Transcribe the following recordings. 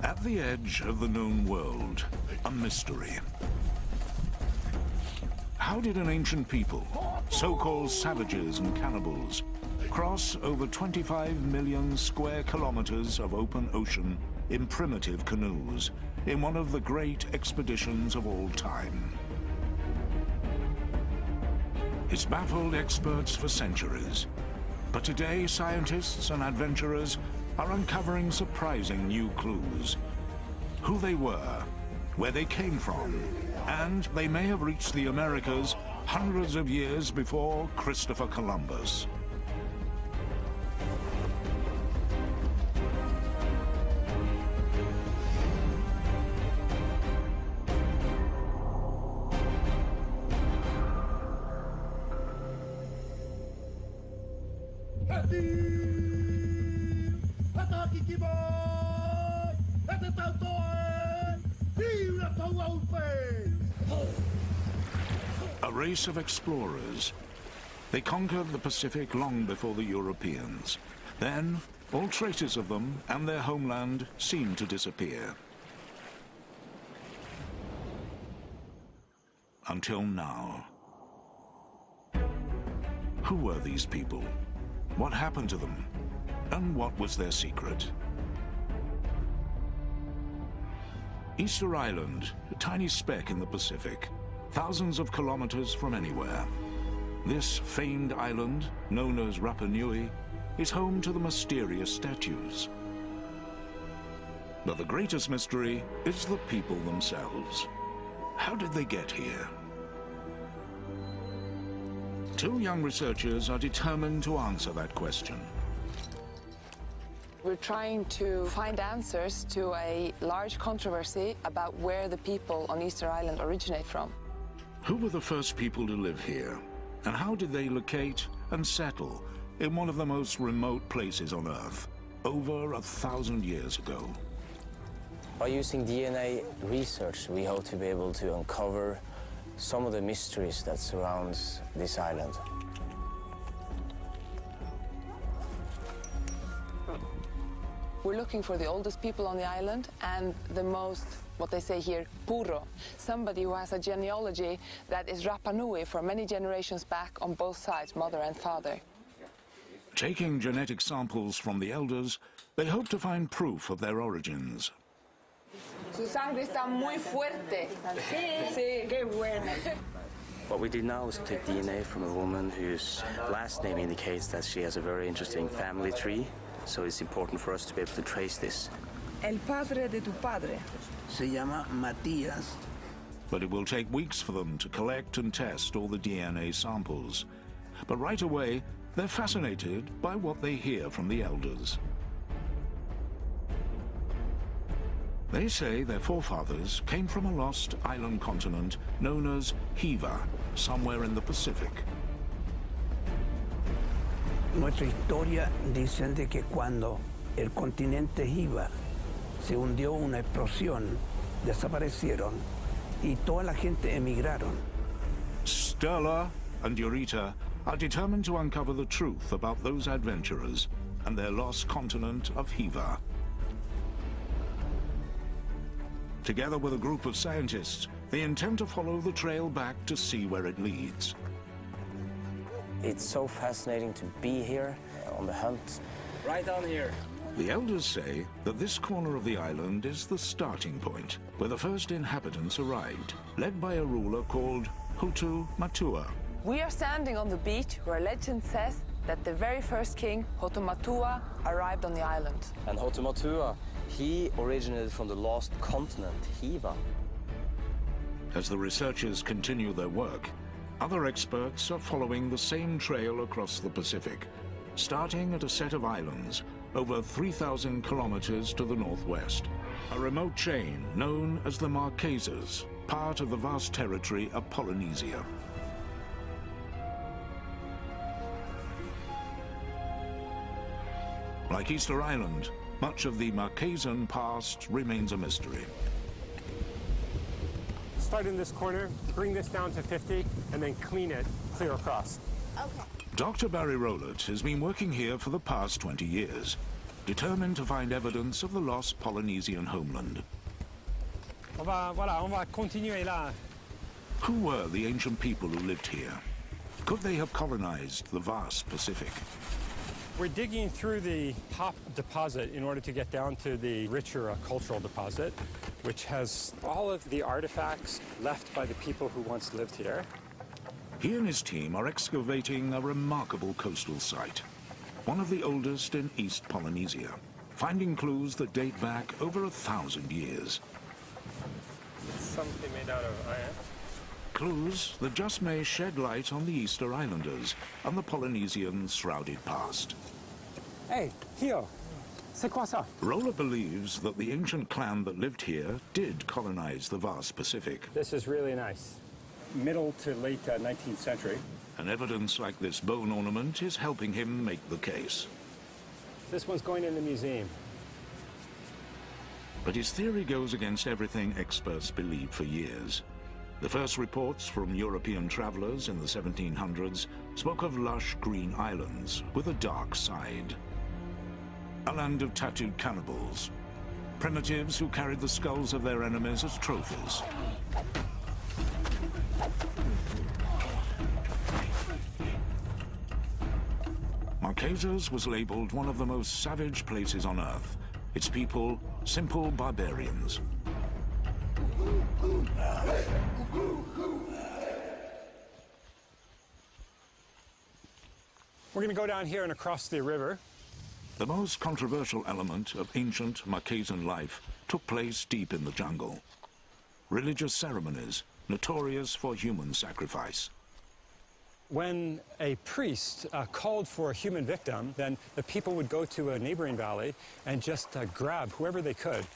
At the edge of the known world, a mystery. How did an ancient people, so-called savages and cannibals, cross over 25 million square kilometers of open ocean in primitive canoes in one of the great expeditions of all time? It's baffled experts for centuries, but today scientists and adventurers are uncovering surprising new clues. Who they were, where they came from, and they may have reached the Americas hundreds of years before Christopher Columbus. A race of explorers. They conquered the Pacific long before the Europeans. Then, all traces of them and their homeland seemed to disappear. Until now. Who were these people? What happened to them? And what was their secret? Easter Island, a tiny speck in the Pacific, thousands of kilometers from anywhere. This famed island, known as Rapa Nui, is home to the mysterious statues. But the greatest mystery is the people themselves. How did they get here? Two young researchers are determined to answer that question. We're trying to find answers to a large controversy about where the people on Easter Island originate from. Who were the first people to live here? And how did they locate and settle in one of the most remote places on Earth, over 1,000 years ago? By using DNA research, we hope to be able to uncover some of the mysteries that surrounds this island. We're looking for the oldest people on the island and the most, what they say here, puro, somebody who has a genealogy that is Rapa Nui for many generations back on both sides, mother and father. Taking genetic samples from the elders, they hope to find proof of their origins. Su sangre está muy fuerte. Sí, qué bueno. What we did now is take DNA from a woman whose last name indicates that she has a very interesting family tree. So it's important for us to be able to trace this. El padre de tu padre. Se llama Matías. But it will take weeks for them to collect and test all the DNA samples. But right away, they're fascinated by what they hear from the elders. They say their forefathers came from a lost island continent known as Hiva, somewhere in the Pacific. Nuestra historia dicen de que cuando el continente Hiva se hundió una explosión, desaparecieron y toda la gente emigraron. Stella and Eureka are determined to uncover the truth about those adventurers and their lost continent of Hiva. Together with a group of scientists, they intend to follow the trail back to see where it leads. It's so fascinating to be here on the hunt. Right down here. The elders say that this corner of the island is the starting point, where the first inhabitants arrived, led by a ruler called Hotu Matua. We are standing on the beach where legend says that the very first king, Hotu Matua, arrived on the island. And Hotu Matua, he originated from the lost continent, Hiva. As the researchers continue their work, other experts are following the same trail across the Pacific, starting at a set of islands over 3,000 kilometers to the northwest. A remote chain known as the Marquesas, part of the vast territory of Polynesia. Like Easter Island, much of the Marquesan past remains a mystery. Start in this corner, bring this down to 50, and then clean it clear across. Okay. Dr. Barry Rowlett has been working here for the past 20 years. determined to find evidence of the lost Polynesian homeland. On va continuer là. Who were the ancient people who lived here? Could they have colonized the vast Pacific? We're digging through the top deposit in order to get down to the richer cultural deposit, which has all of the artifacts left by the people who once lived here. He and his team are excavating a remarkable coastal site, one of the oldest in East Polynesia, finding clues that date back over 1,000 years. It's something made out of iron. Clues that just may shed light on the Easter Islanders and the Polynesian shrouded past. Hey, Hio, c'est quoi ça? Roller believes that the ancient clan that lived here did colonize the vast Pacific. This is really nice. Middle to late 19th century. And evidence like this bone ornament is helping him make the case. This one's going in the museum. But his theory goes against everything experts believed for years. The first reports from European travelers in the 1700s spoke of lush green islands with a dark side. A land of tattooed cannibals, primitives who carried the skulls of their enemies as trophies. Marquesas was labeled one of the most savage places on Earth. Its people, simple barbarians. We're going to go down here and across the river. The most controversial element of ancient Marquesan life took place deep in the jungle. Religious ceremonies, notorious for human sacrifice. When a priest called for a human victim, then the people would go to a neighboring valley and just grab whoever they could.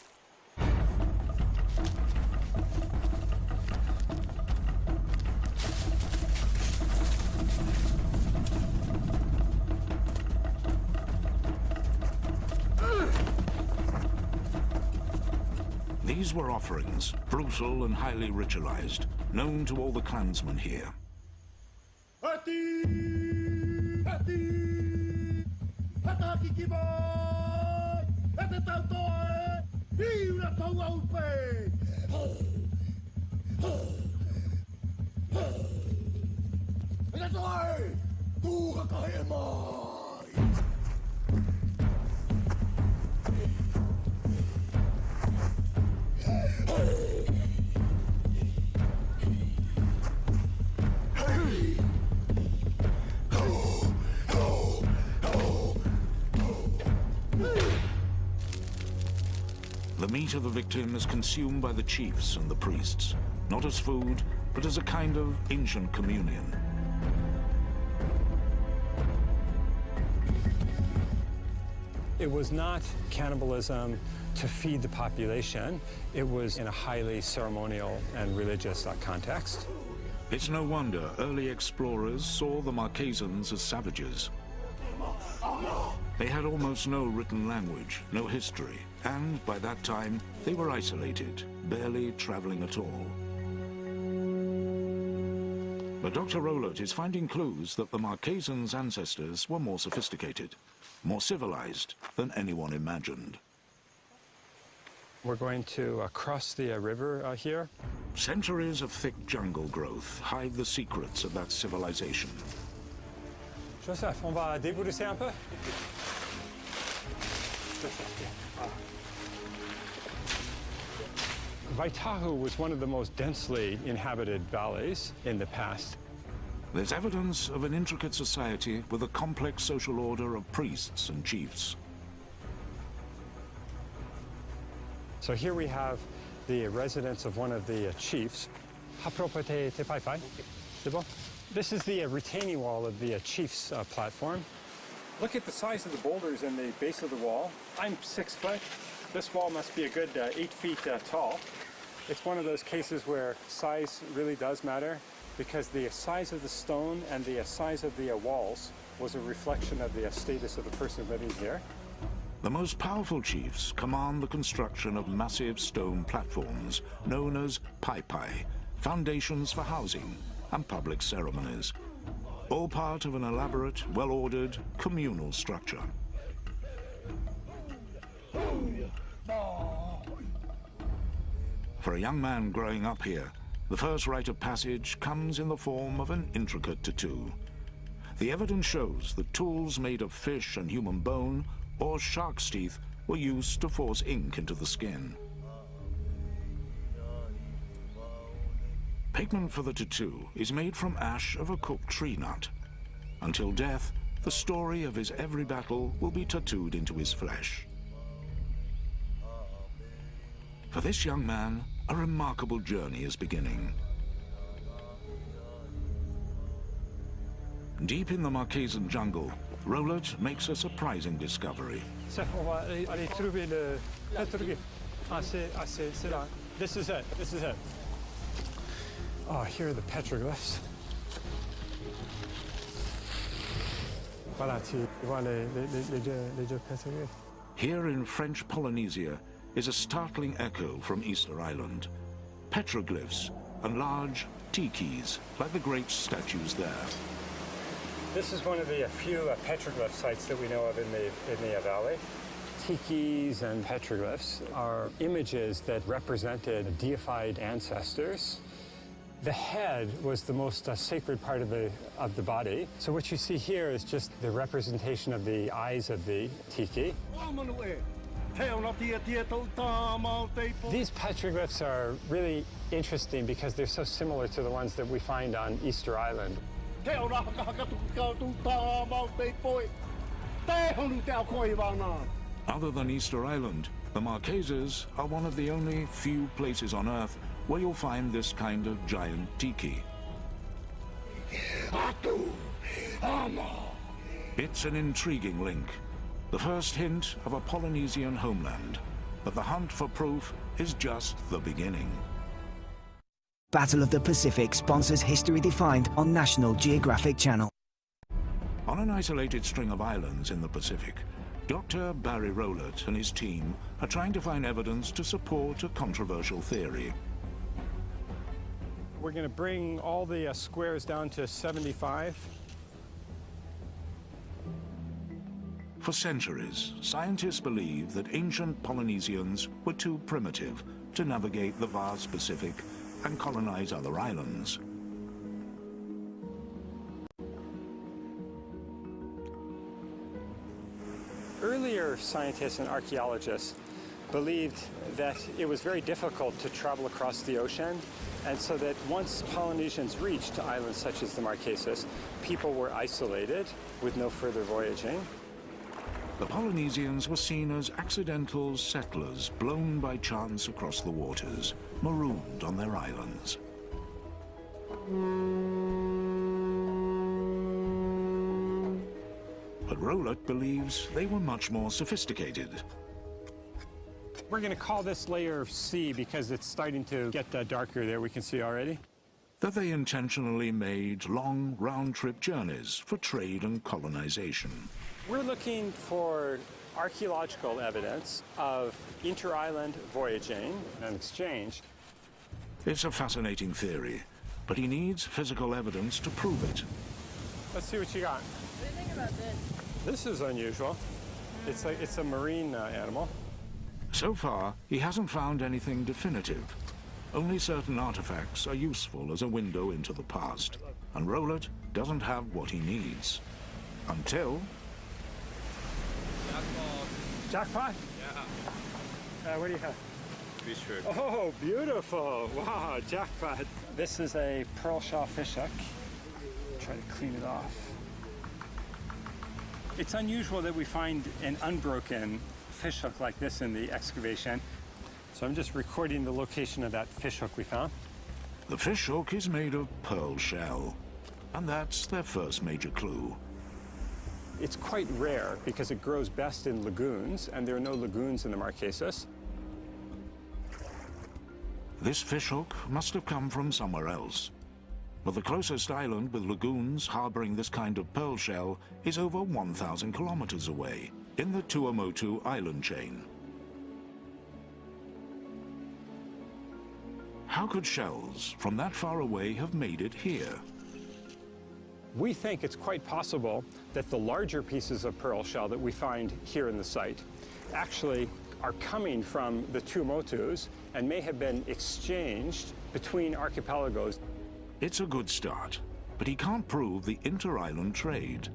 These were offerings, brutal and highly ritualized, known to all the clansmen here. The meat of the victim is consumed by the chiefs and the priests, not as food, but as a kind of ancient communion. It was not cannibalism to feed the population. It was in a highly ceremonial and religious context. It's no wonder early explorers saw the Marquesans as savages. They had almost no written language, no history, and by that time they were isolated, barely traveling at all. But Dr. Rollert is finding clues that the Marquesans' ancestors were more sophisticated, more civilized than anyone imagined. We're going to cross the river here. Centuries of thick jungle growth hide the secrets of that civilization. Joseph, on va débrousser un peu? Vaitahu was one of the most densely inhabited valleys in the past. There's evidence of an intricate society with a complex social order of priests and chiefs. So here we have the residence of one of the chiefs. This is the retaining wall of the chief's platform. Look at the size of the boulders in the base of the wall. I'm 6 foot. This wall must be a good 8 feet tall. It's one of those cases where size really does matter, because the size of the stone and the size of the walls was a reflection of the status of the person living here. The most powerful chiefs command the construction of massive stone platforms known as paipai, foundations for housing and public ceremonies, all part of an elaborate, well-ordered communal structure. For a young man growing up here, the first rite of passage comes in the form of an intricate tattoo. The evidence shows that tools made of fish and human bone or shark's teeth were used to force ink into the skin. Pigment for the tattoo is made from ash of a cooked tree nut. Until death, the story of his every battle will be tattooed into his flesh. For this young man, a remarkable journey is beginning. Deep in the Marquesan jungle, Rolet makes a surprising discovery. On va aller trouver le pétroglyphe. Ah, c'est là. This is it. This is it. Oh, here are the petroglyphs. Voilà, tu vois les deux petroglyphes. Here in French Polynesia is a startling echo from Easter Island. Petroglyphs and large tikis, like the great statues there. This is one of the few petroglyph sites that we know of in the valley. Tikis and petroglyphs are images that represented deified ancestors. The head was the most sacred part of the body. So what you see here is just the representation of the eyes of the tiki. These petroglyphs are really interesting because they're so similar to the ones that we find on Easter Island. Other than Easter Island, the Marquesas are one of the only few places on Earth where you'll find this kind of giant tiki. It's an intriguing link, the first hint of a Polynesian homeland, but the hunt for proof is just the beginning. Battle of the Pacific sponsors History Defined on National Geographic Channel. On an isolated string of islands in the Pacific, Dr. Barry Rolet and his team are trying to find evidence to support a controversial theory. We're going to bring all the squares down to 75. For centuries, scientists believed that ancient Polynesians were too primitive to navigate the vast Pacific and colonize other islands. Earlier scientists and archaeologists believed that it was very difficult to travel across the ocean, and so that once Polynesians reached islands such as the Marquesas, people were isolated with no further voyaging. The Polynesians were seen as accidental settlers blown by chance across the waters, marooned on their islands. But Rolet believes they were much more sophisticated. We're going to call this layer C because it's starting to get darker there, we can see already. That they intentionally made long round-trip journeys for trade and colonization. We're looking for archaeological evidence of inter-island voyaging and exchange. It's a fascinating theory, but he needs physical evidence to prove it. Let's see what you got. What do you think about this? This is unusual. It's a marine animal. So far, he hasn't found anything definitive. Only certain artifacts are useful as a window into the past, and Rolet doesn't have what he needs. Until... Jackpot? Yeah. What do you have? Fish hook. Oh, beautiful. Wow, jackpot. This is a pearl shell fish hook. Try to clean it off. It's unusual that we find an unbroken fish hook like this in the excavation. So I'm just recording the location of that fish hook we found. The fish hook is made of pearl shell, and that's their first major clue. It's quite rare because it grows best in lagoons, and there are no lagoons in the Marquesas. This fish hook must have come from somewhere else. But the closest island with lagoons harboring this kind of pearl shell is over 1,000 kilometers away, in the Tuamotu island chain. How could shells from that far away have made it here? We think it's quite possible that the larger pieces of pearl shell that we find here in the site actually are coming from the Tuamotus and may have been exchanged between archipelagos. It's a good start, but he can't prove the inter-island trade.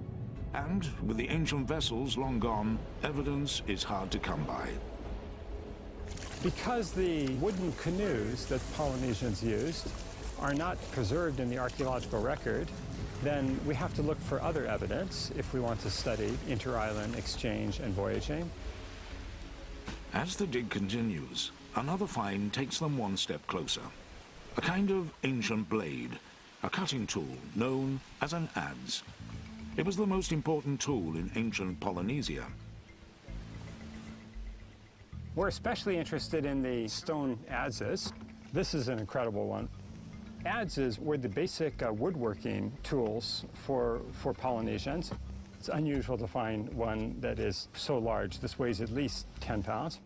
And with the ancient vessels long gone, evidence is hard to come by. Because the wooden canoes that Polynesians used are not preserved in the archaeological record, then we have to look for other evidence if we want to study inter-island exchange and voyaging. As the dig continues, another find takes them one step closer. A kind of ancient blade, a cutting tool known as an adze. It was the most important tool in ancient Polynesia. We're especially interested in the stone adzes. This is an incredible one. Adzes were the basic woodworking tools for Polynesians. It's unusual to find one that is so large. This weighs at least 10 pounds.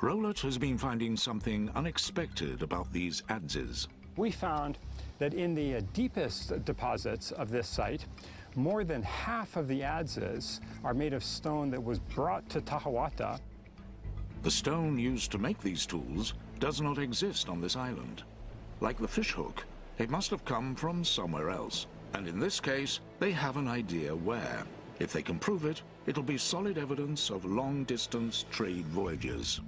Rowlett has been finding something unexpected about these adzes. We found that in the deepest deposits of this site, more than half of the adzes are made of stone that was brought to Tahawata. The stone used to make these tools does not exist on this island. Like the fishhook, it must have come from somewhere else. And in this case, they have an idea where. If they can prove it, it'll be solid evidence of long-distance trade voyages.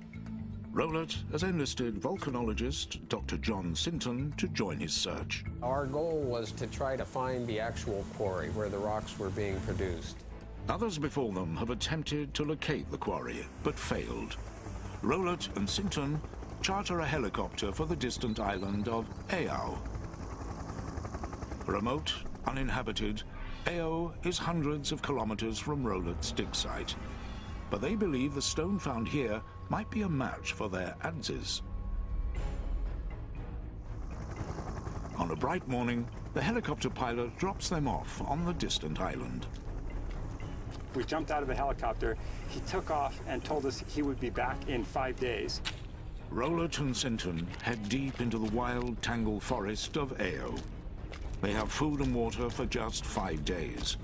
Rowlett has enlisted volcanologist Dr. John Sinton to join his search. Our goal was to try to find the actual quarry where the rocks were being produced. Others before them have attempted to locate the quarry, but failed. Rowlett and Sinton charter a helicopter for the distant island of Aao. Remote, uninhabited, Aao is hundreds of kilometers from Rowlett's dig site. But they believe the stone found here might be a match for their adzes. On a bright morning, the helicopter pilot drops them off on the distant island. We jumped out of the helicopter. He took off and told us he would be back in 5 days. Rowlett and Sinton head deep into the wild tangle forest of Aao. They have food and water for just 5 days.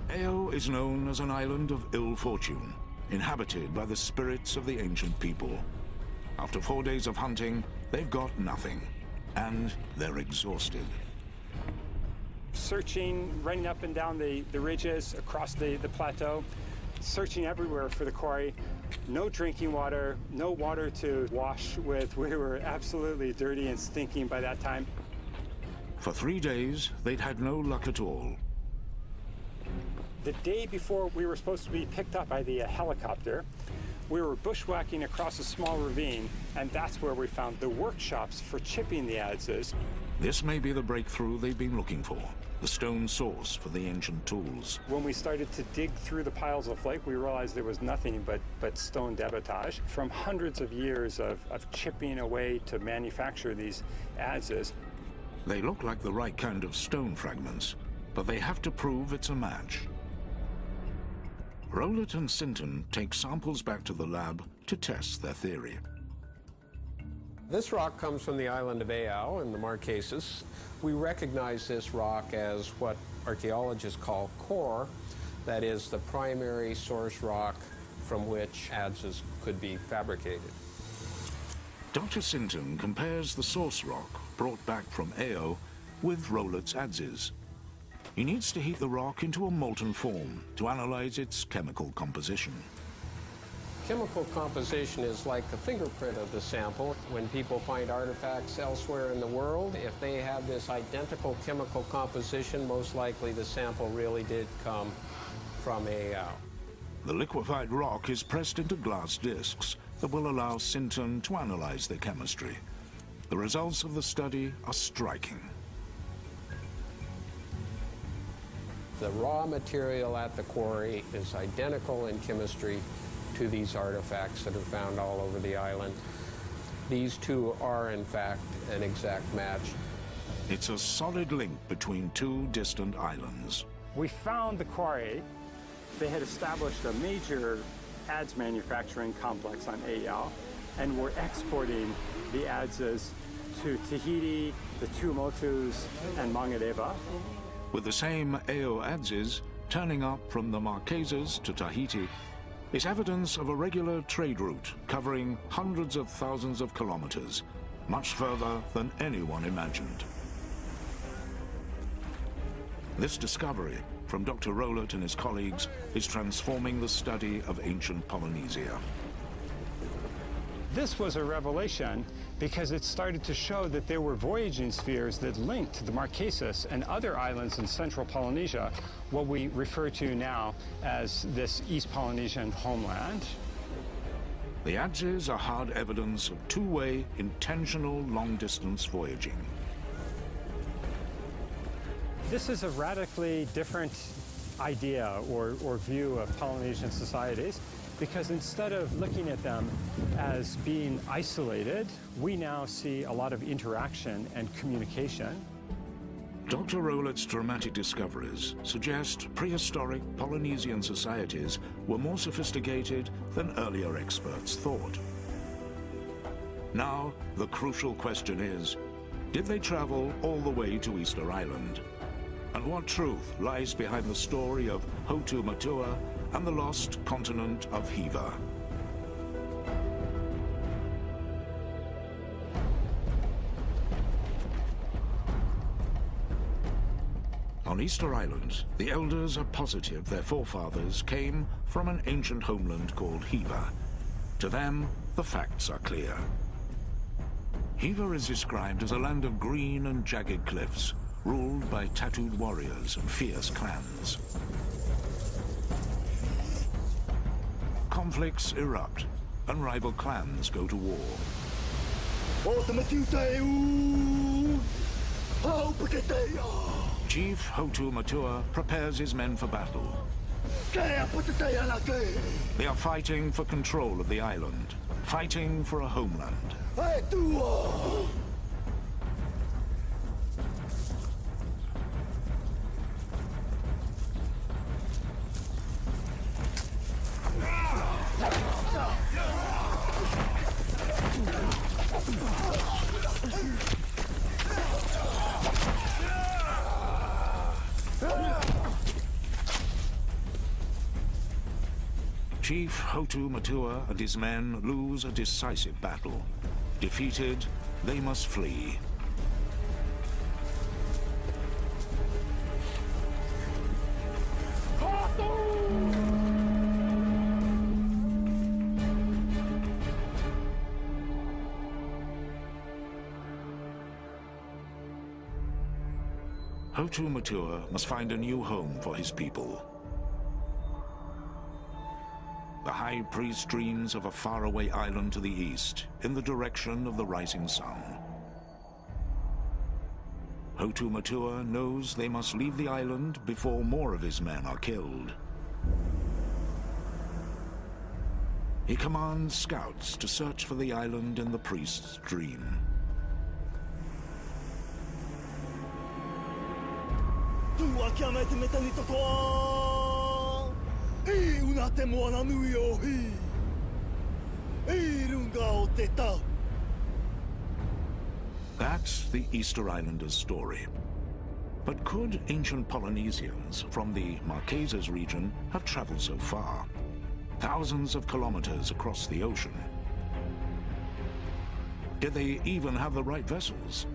Aao is known as an island of ill fortune, inhabited by the spirits of the ancient people. After 4 days of hunting, they've got nothing, and they're exhausted. Searching, running up and down the ridges across the plateau, searching everywhere for the quarry. No drinking water, no water to wash with. We were absolutely dirty and stinking by that time. For 3 days, they'd had no luck at all. The day before we were supposed to be picked up by the helicopter, we were bushwhacking across a small ravine, and that's where we found the workshops for chipping the adzes. This may be the breakthrough they've been looking for, the stone source for the ancient tools. When we started to dig through the piles of flake, we realized there was nothing but stone debitage from hundreds of years of chipping away to manufacture these adzes. They look like the right kind of stone fragments, but they have to prove it's a match. Rowlett and Sinton take samples back to the lab to test their theory. This rock comes from the island of Aao in the Marquesas. We recognize this rock as what archaeologists call core, that is the primary source rock from which adzes could be fabricated. Dr. Sinton compares the source rock brought back from Aao with Rowlett's adzes. He needs to heat the rock into a molten form to analyze its chemical composition. Chemical composition is like the fingerprint of the sample. When people find artifacts elsewhere in the world, if they have this identical chemical composition, most likely the sample really did come from Aao. The liquefied rock is pressed into glass discs that will allow Sinton to analyze the chemistry. The results of the study are striking. The raw material at the quarry is identical in chemistry to these artifacts that are found all over the island. These two are, in fact, an exact match. It's a solid link between two distant islands. We found the quarry. They had established a major adze manufacturing complex on Aao, and were exporting the adzes to Tahiti, the Tuamotus, and Mangareva. With the same Aao adzes turning up from the Marquesas to Tahiti, is evidence of a regular trade route covering hundreds of thousands of kilometers, much further than anyone imagined. This discovery from Dr. Rowlett and his colleagues is transforming the study of ancient Polynesia. This was a revelation because it started to show that there were voyaging spheres that linked the Marquesas and other islands in central Polynesia, what we refer to now as this East Polynesian homeland. The adzes are hard evidence of two-way, intentional long-distance voyaging. This is a radically different idea or view of Polynesian societies, because instead of looking at them as being isolated, we now see a lot of interaction and communication. Dr. Rowlett's dramatic discoveries suggest prehistoric Polynesian societies were more sophisticated than earlier experts thought. Now, the crucial question is, did they travel all the way to Easter Island? And what truth lies behind the story of Hotu Matua and the lost continent of Hiva? On Easter Island, the elders are positive their forefathers came from an ancient homeland called Hiva. To them, the facts are clear. Hiva is described as a land of green and jagged cliffs, ruled by tattooed warriors and fierce clans. Conflicts erupt, and rival clans go to war. Chief Hotu Matua prepares his men for battle. They are fighting for control of the island, fighting for a homeland. Chief Hotu Matua and his men lose a decisive battle. Defeated, they must flee. Hotu Matua must find a new home for his people. The high priest dreams of a faraway island to the east, in the direction of the rising sun. Hotu Matua knows they must leave the island before more of his men are killed. He commands scouts to search for the island in the priest's dream. That's the Easter Islanders' story. But could ancient Polynesians from the Marquesas region have traveled so far? Thousands of kilometers across the ocean. Did they even have the right vessels?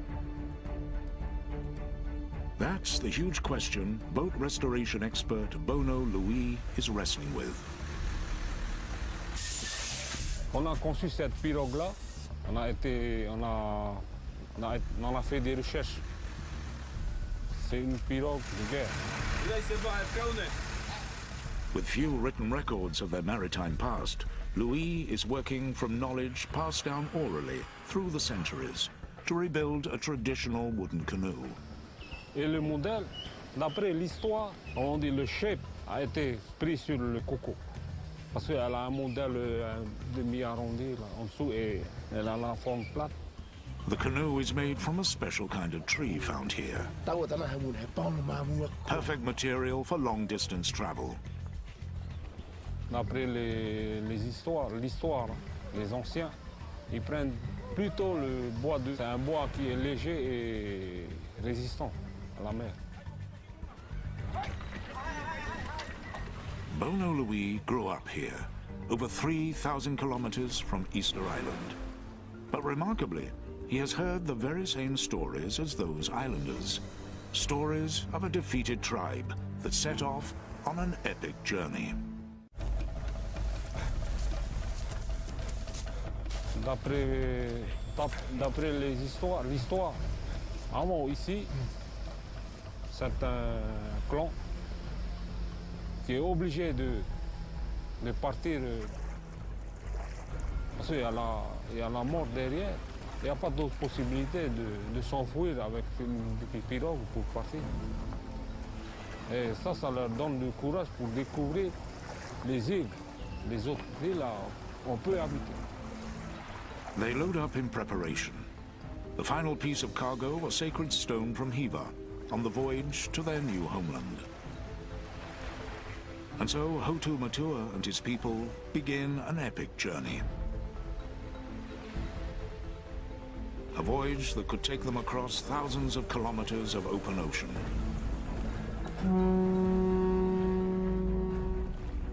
That's the huge question boat restoration expert Bono Louis is wrestling with. On a conçu cette pirogue-là, on a fait des recherches. C'est une pirogue de guerre. With few written records of their maritime past, Louis is working from knowledge passed down orally through the centuries to rebuild a traditional wooden canoe. Et le modèle, d'après l'histoire, on dit le shape a été pris sur le coco. Parce qu'elle a un modèle demi-arrondi en dessous et elle a la forme plate. The canoe is made from a special kind of tree found here. Perfect material for long-distance travel. D'après l'histoire, les anciens, ils prennent plutôt le bois de... C'est un bois qui est léger et résistant à la mer. Bono Louis grew up here, over 3,000 kilometers from Easter Island. But remarkably, he has heard the very same stories as those islanders. Stories of a defeated tribe that set off on an epic journey. D'après l'histoire, avant ici, c'est un clan qui est obligé de partir parce qu'il y a la mort derrière. Il n'y a pas d'autre possibilité de s'enfuir avec une pirogue pour partir. Et ça leur donne du courage pour découvrir les îles, les autres îles où on peut habiter. They load up in preparation. The final piece of cargo, a sacred stone from Hiva, on the voyage to their new homeland. And so Hotu Matua and his people begin an epic journey. A voyage that could take them across thousands of kilometers of open ocean.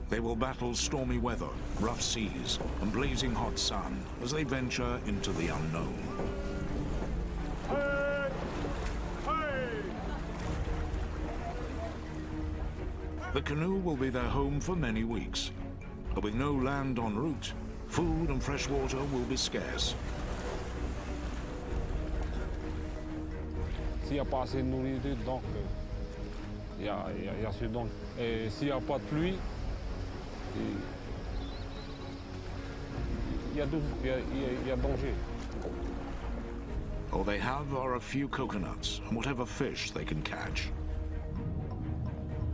They will battle stormy weather, rough seas, and blazing hot sun as they venture into the unknown. The canoe will be their home for many weeks, but with no land en route, food and fresh water will be scarce. S'il n'y a pas assez de nourriture, donc il y a ce donc. Et s'il n'y a pas de pluie, il y a danger. All they have are a few coconuts and whatever fish they can catch.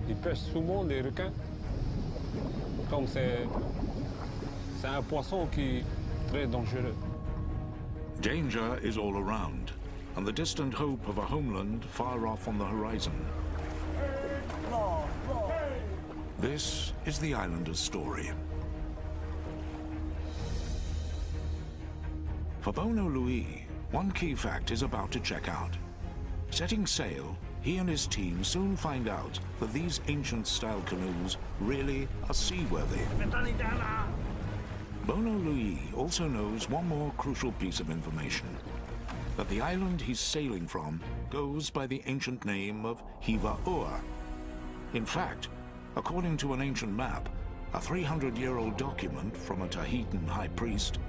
Ils pêchent souvent des requins. Comme c'est un poisson qui est très dangereux. Danger is all around, and the distant hope of a homeland far off on the horizon. This is the islander's story. For Bono Louis, one key fact is about to check out. Setting sail, he and his team soon find out that these ancient-style canoes really are seaworthy. Bono Louis also knows one more crucial piece of information, that the island he's sailing from goes by the ancient name of Hiva Ua. In fact, according to an ancient map, a 300-year-old document from a Tahitan high priest,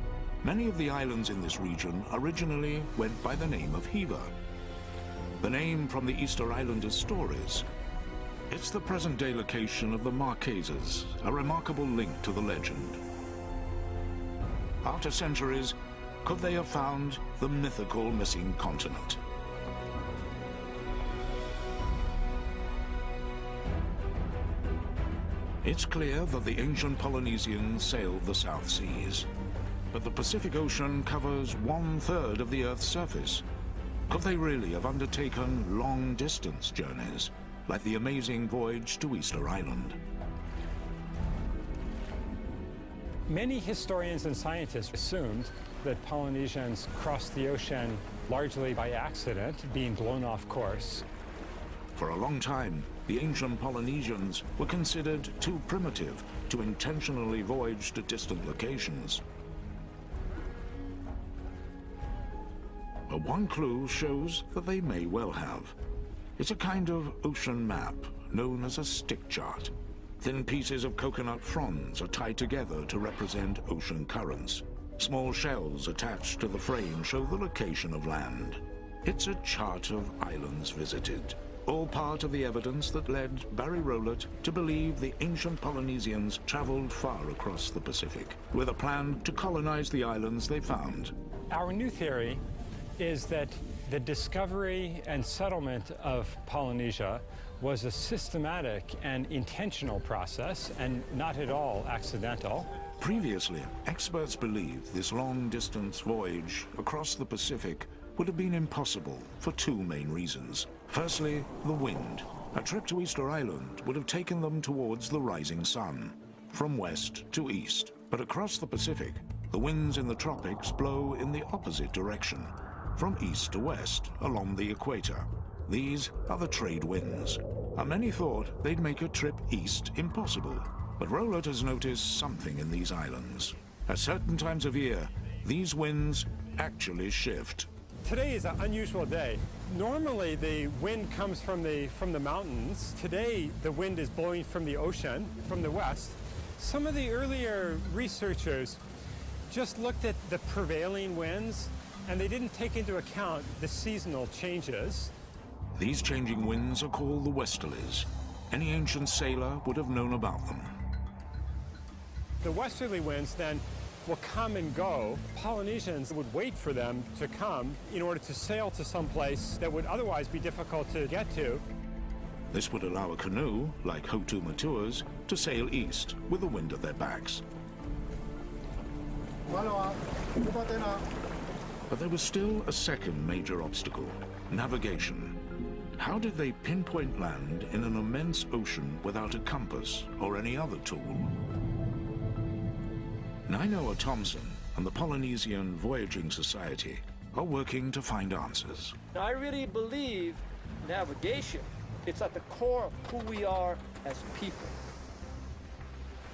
many of the islands in this region originally went by the name of Hiva. The name from the Easter Islanders' stories. It's the present-day location of the Marquesas, a remarkable link to the legend. After centuries, could they have found the mythical missing continent? It's clear that the ancient Polynesians sailed the South Seas, but the Pacific Ocean covers 1/3 of the Earth's surface. Could they really have undertaken long-distance journeys, like the amazing voyage to Easter Island? Many historians and scientists assumed that Polynesians crossed the ocean largely by accident, being blown off course. For a long time, the ancient Polynesians were considered too primitive to intentionally voyage to distant locations. But one clue shows that they may well have. It's a kind of ocean map known as a stick chart. Thin pieces of coconut fronds are tied together to represent ocean currents. Small shells attached to the frame show the location of land. It's a chart of islands visited, all part of the evidence that led Barry Rowlett to believe the ancient Polynesians traveled far across the Pacific, with a plan to colonize the islands they found. Our new theory is that the discovery and settlement of Polynesia was a systematic and intentional process and not at all accidental. Previously, experts believed this long-distance voyage across the Pacific would have been impossible for two main reasons. Firstly, the wind. A trip to Easter Island would have taken them towards the rising sun, from west to east. But across the Pacific, the winds in the tropics blow in the opposite direction, from east to west, along the equator. These are the trade winds, and many thought they'd make a trip east impossible. But Rowlett has noticed something in these islands. At certain times of year, these winds actually shift. Today is an unusual day. Normally the wind comes from the mountains. Today the wind is blowing from the ocean, from the west. Some of the earlier researchers just looked at the prevailing winds and they didn't take into account the seasonal changes. These changing winds are called the westerlies. Any ancient sailor would have known about them. The westerly winds then will come and go. Polynesians would wait for them to come in order to sail to some place that would otherwise be difficult to get to. This would allow a canoe, like Hotu Matua's, to sail east with the wind at their backs. But there was still a second major obstacle: navigation. How did they pinpoint land in an immense ocean without a compass or any other tool? Nainoa Thompson and the Polynesian Voyaging Society are working to find answers. I really believe navigation, it's at the core of who we are as people.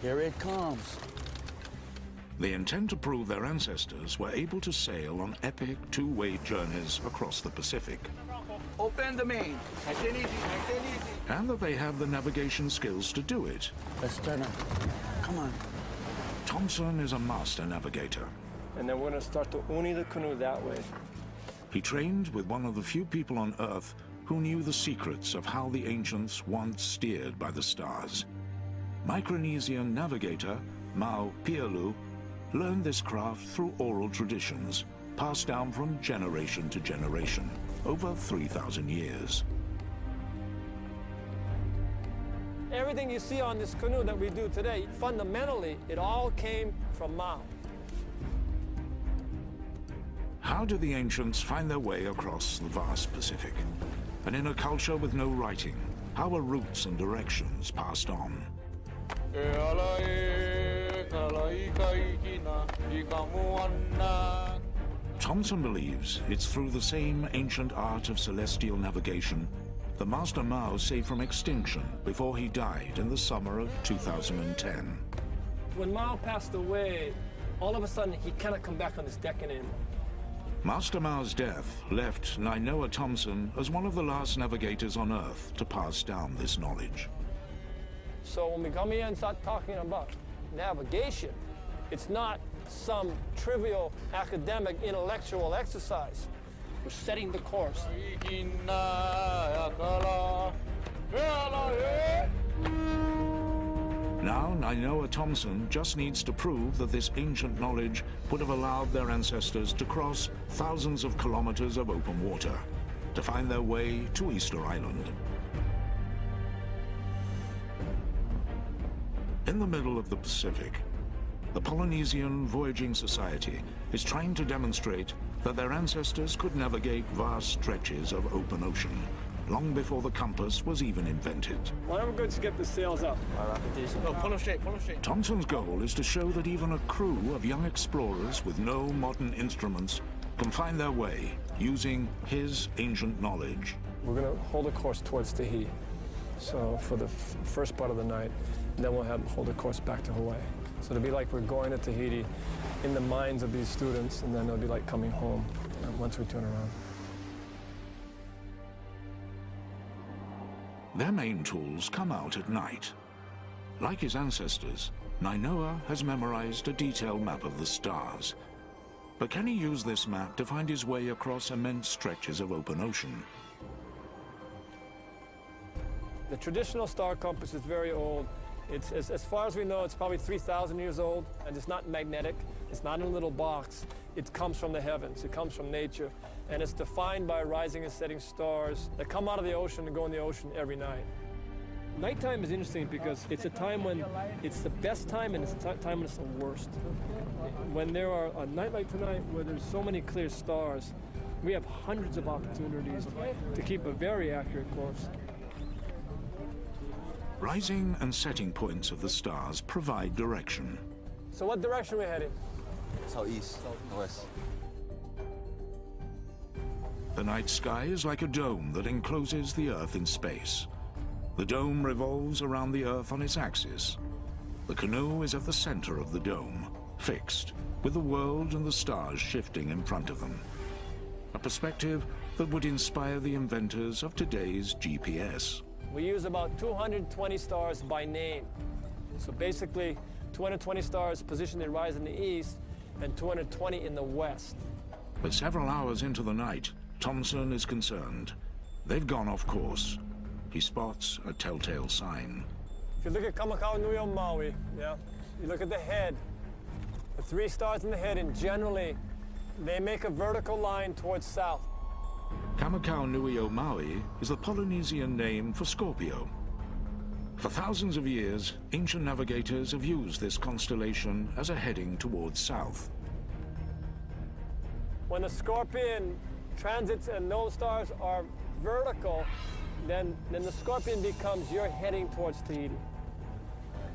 Here it comes. They intend to prove their ancestors were able to sail on epic two-way journeys across the Pacific. Open the main. Nice and easy, nice and easy. And that they have the navigation skills to do it. Let's turn it. Come on. Thompson is a master navigator. And then we're going to start to uni the canoe that way. He trained with one of the few people on Earth who knew the secrets of how the ancients once steered by the stars. Micronesian navigator Mau Pialu learned this craft through oral traditions, passed down from generation to generation, over 3,000 years. Everything you see on this canoe that we do today, fundamentally, it all came from Mau. How did the ancients find their way across the vast Pacific? And in a culture with no writing, how are routes and directions passed on? Thompson believes it's through the same ancient art of celestial navigation that Master Mau saved from extinction before he died in the summer of 2010. When Mau passed away, all of a sudden he cannot come back on this deck anymore. Master Mau's death left Nainoa Thompson as one of the last navigators on Earth to pass down this knowledge. So when we come here and start talking about navigation, it's not some trivial academic intellectual exercise. We're setting the course. Now Nainoa Thompson just needs to prove that this ancient knowledge would have allowed their ancestors to cross thousands of kilometers of open water to find their way to Easter Island. In the middle of the Pacific, the Polynesian Voyaging Society is trying to demonstrate that their ancestors could navigate vast stretches of open ocean long before the compass was even invented. Well, I'm going to get the sails up. No, pull them straight, pull them straight. Thompson's goal is to show that even a crew of young explorers with no modern instruments can find their way using his ancient knowledge. We're going to hold a course towards Tahiti, so for the first part of the night, and then we'll hold a course back to Hawaii. So it'll be like we're going to Tahiti in the minds of these students, and then it'll be like coming home once we turn around. Their main tools come out at night. Like his ancestors, Nainoa has memorized a detailed map of the stars. But can he use this map to find his way across immense stretches of open ocean? The traditional star compass is very old. It's, as far as we know, it's probably 3,000 years old, and it's not magnetic. It's not in a little box. It comes from the heavens. It comes from nature, and it's defined by rising and setting stars that come out of the ocean and go in the ocean every night. Nighttime is interesting because it's a time when it's the best time and it's a time when it's the worst. When there are a night like tonight where there's so many clear stars, we have hundreds of opportunities to keep a very accurate course. Rising and setting points of the stars provide direction. So what direction are we heading? Southeast, west. The night sky is like a dome that encloses the Earth in space. The dome revolves around the Earth on its axis. The canoe is at the center of the dome, fixed, with the world and the stars shifting in front of them. A perspective that would inspire the inventors of today's GPS. We use about 220 stars by name. So basically, 220 stars positioned in rise in the east and 220 in the west. But several hours into the night, Thomson is concerned. They've gone off course. He spots a telltale sign. If you look at Kamakaunui on Maui, yeah, you look at the head, the 3 stars in the head, and generally, they make a vertical line towards south. Kamakaunui o Maui is the Polynesian name for Scorpio. For thousands of years, ancient navigators have used this constellation as a heading towards south. When the Scorpion transits and those stars are vertical, then the Scorpion becomes you're heading towards Tahiti.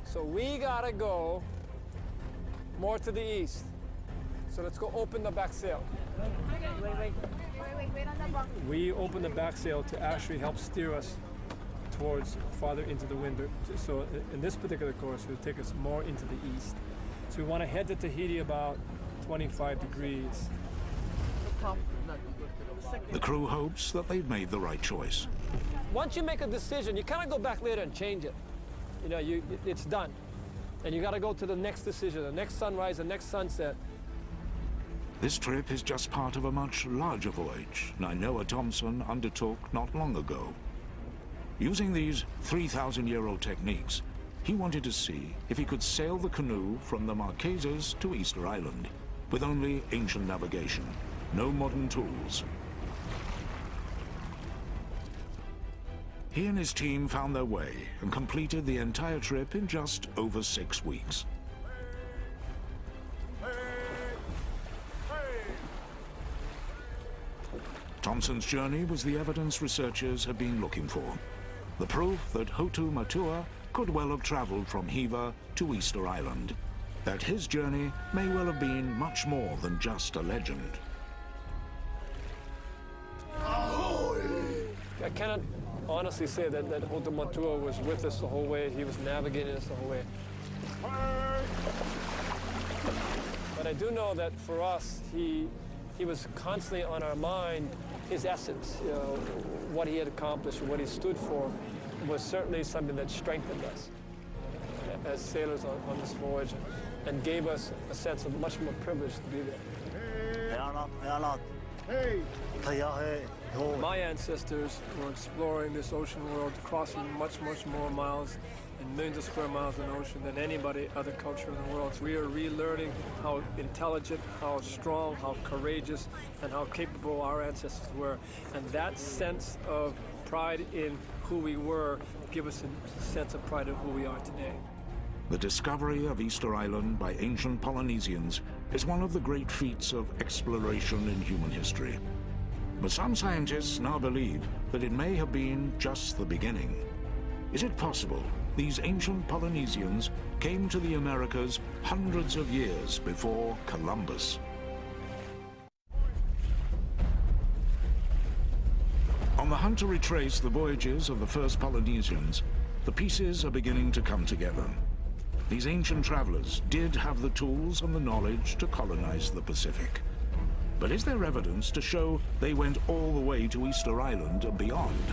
So we gotta go more to the east. So let's go open the back sail. We open the back sail to actually help steer us towards farther into the wind. So in this particular course, it will take us more into the east. So we want to head to Tahiti about 25 degrees. The crew hopes that they've made the right choice. Once you make a decision, you kind of go back later and change it. You know, it's done. And you got to go to the next decision, the next sunrise, the next sunset. This trip is just part of a much larger voyage Nainoa Thomson undertook not long ago. Using these 3,000-year-old techniques, he wanted to see if he could sail the canoe from the Marquesas to Easter Island with only ancient navigation, no modern tools. He and his team found their way and completed the entire trip in just over 6 weeks. Thomson's journey was the evidence researchers had been looking for. The proof that Hotu Matua could well have traveled from Hiva to Easter Island. That his journey may well have been much more than just a legend. I cannot honestly say that Hotu Matua was with us the whole way. He was navigating us the whole way. But I do know that for us, he was constantly on our mind. His essence, you know, what he had accomplished, what he stood for, was certainly something that strengthened us as sailors on this voyage and gave us a sense of much more privilege to be there. My ancestors were exploring this ocean world, crossing much more miles and millions of square miles of ocean than anybody other culture in the world. So we are relearning how intelligent, how strong, how courageous, and how capable our ancestors were. And that sense of pride in who we were give us a sense of pride in who we are today. The discovery of Easter Island by ancient Polynesians is one of the great feats of exploration in human history. But some scientists now believe that it may have been just the beginning. Is it possible these ancient Polynesians came to the Americas hundreds of years before Columbus? On the hunt to retrace the voyages of the first Polynesians, the pieces are beginning to come together. These ancient travelers did have the tools and the knowledge to colonize the Pacific. But is there evidence to show they went all the way to Easter Island and beyond?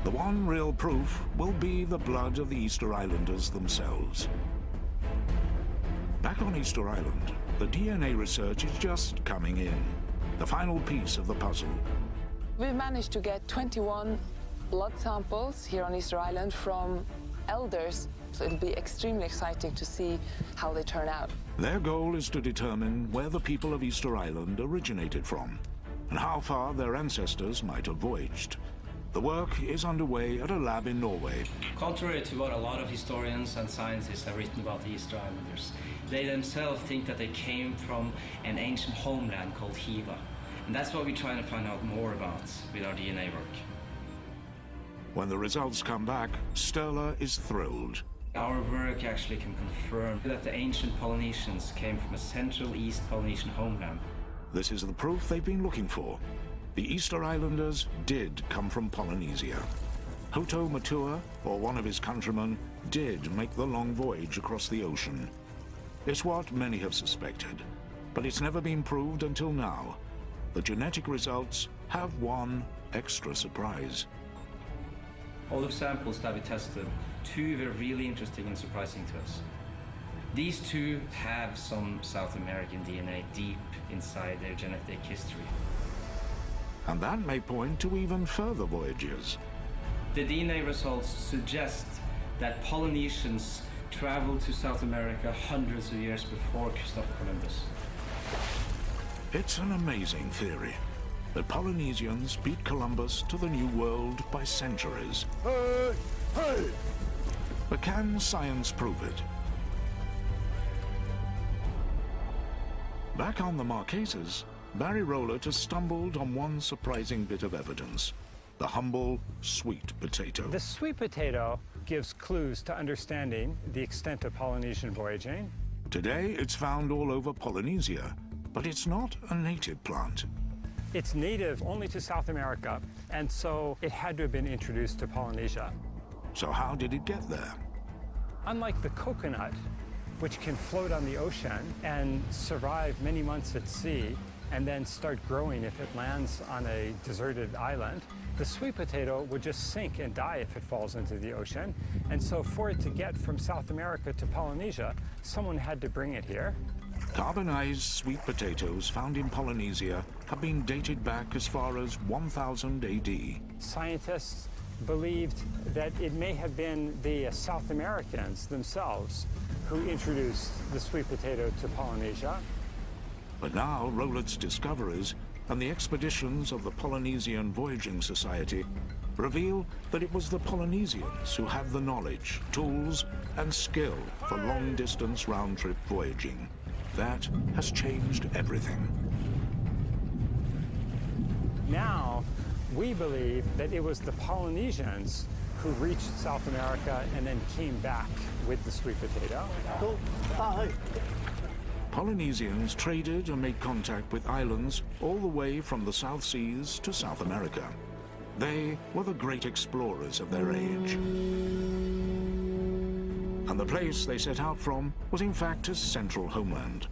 The one real proof will be the blood of the Easter Islanders themselves. Back on Easter Island, the DNA research is just coming in, the final piece of the puzzle. We've managed to get 21 blood samples here on Easter Island from elders, so it'll be extremely exciting to see how they turn out. Their goal is to determine where the people of Easter Island originated from and how far their ancestors might have voyaged. The work is underway at a lab in Norway. Contrary to what a lot of historians and scientists have written about the Easter Islanders, they themselves think that they came from an ancient homeland called Hiva. And that's what we're trying to find out more about with our DNA work. When the results come back, Sturla is thrilled. Our work actually can confirm that the ancient Polynesians came from a Central East Polynesian homeland. This is the proof they've been looking for. The Easter Islanders did come from Polynesia. Hotu Matua, or one of his countrymen, did make the long voyage across the ocean. It's what many have suspected, but it's never been proved until now. The genetic results have one extra surprise. All the samples that we tested, two were really interesting and surprising to us. These two have some South American DNA deep inside their genetic history. And that may point to even further voyages. The DNA results suggest that Polynesians traveled to South America hundreds of years before Christopher Columbus. It's an amazing theory that Polynesians beat Columbus to the New World by centuries. Hey! Hey! But can science prove it? Back on the Marquesas, Barry Rowlett has stumbled on one surprising bit of evidence: the humble sweet potato. The sweet potato gives clues to understanding the extent of Polynesian voyaging. Today, it's found all over Polynesia, but it's not a native plant. It's native only to South America, and so it had to have been introduced to Polynesia. So how did it get there? Unlike the coconut, which can float on the ocean and survive many months at sea and then start growing if it lands on a deserted island, the sweet potato would just sink and die if it falls into the ocean. And so for it to get from South America to Polynesia, someone had to bring it here. Carbonized sweet potatoes found in Polynesia have been dated back as far as 1000 AD. Scientists believed that it may have been the South Americans themselves who introduced the sweet potato to Polynesia. But now Rowlett's discoveries and the expeditions of the Polynesian Voyaging Society reveal that it was the Polynesians who had the knowledge, tools, and skill for long-distance round-trip voyaging. That has changed everything. Now, we believe that it was the Polynesians who reached South America and then came back with the sweet potato. Polynesians traded and made contact with islands all the way from the South Seas to South America. They were the great explorers of their age. And the place they set out from was in fact a central homeland,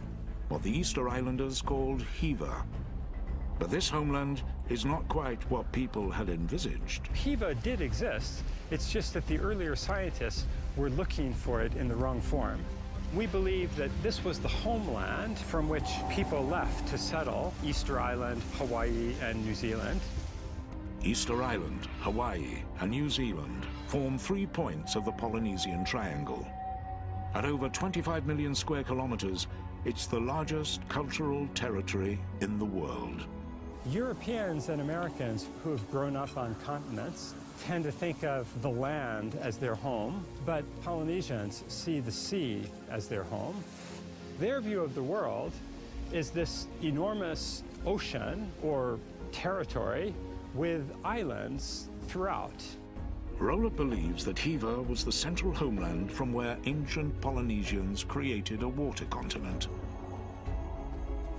what the Easter Islanders called Hiva. But this homeland is not quite what people had envisaged. Hiva did exist. It's just that the earlier scientists were looking for it in the wrong form. We believe that this was the homeland from which people left to settle Easter Island, Hawaii, and New Zealand. Easter Island, Hawaii, and New Zealand form 3 points of the Polynesian Triangle. At over 25 million square kilometers, it's the largest cultural territory in the world. Europeans and Americans who have grown up on continents tend to think of the land as their home, but Polynesians see the sea as their home. Their view of the world is this enormous ocean or territory with islands throughout. Rowlett believes that Hiva was the central homeland from where ancient Polynesians created a water continent.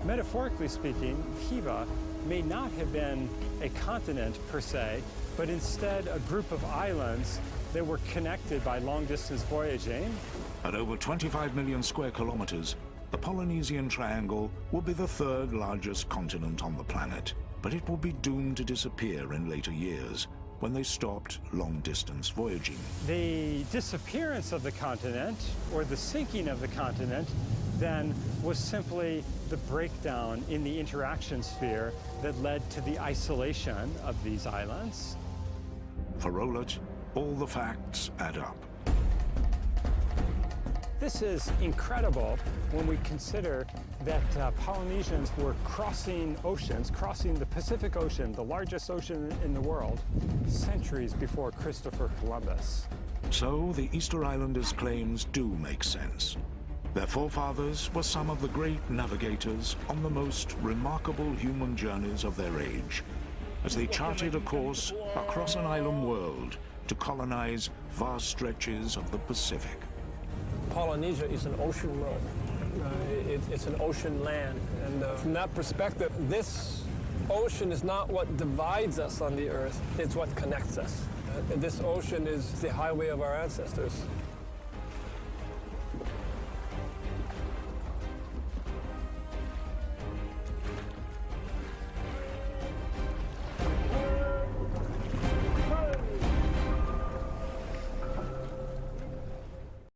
Metaphorically speaking, Hiva may not have been a continent per se, but instead a group of islands that were connected by long-distance voyaging. At over 25 million square kilometers, the Polynesian Triangle will be the third largest continent on the planet, but it will be doomed to disappear in later years when they stopped long-distance voyaging. The disappearance of the continent, or the sinking of the continent, then was simply the breakdown in the interaction sphere that led to the isolation of these islands. For Rowlett, all the facts add up. This is incredible when we consider that Polynesians were crossing oceans, crossing the Pacific Ocean, the largest ocean in the world, centuries before Christopher Columbus. So the Easter Islanders' claims do make sense. Their forefathers were some of the great navigators on the most remarkable human journeys of their age, as they charted a course across an island world to colonize vast stretches of the Pacific. Polynesia is an ocean world. It's an ocean land. And from that perspective, this ocean is not what divides us on the Earth, it's what connects us. This ocean is the highway of our ancestors.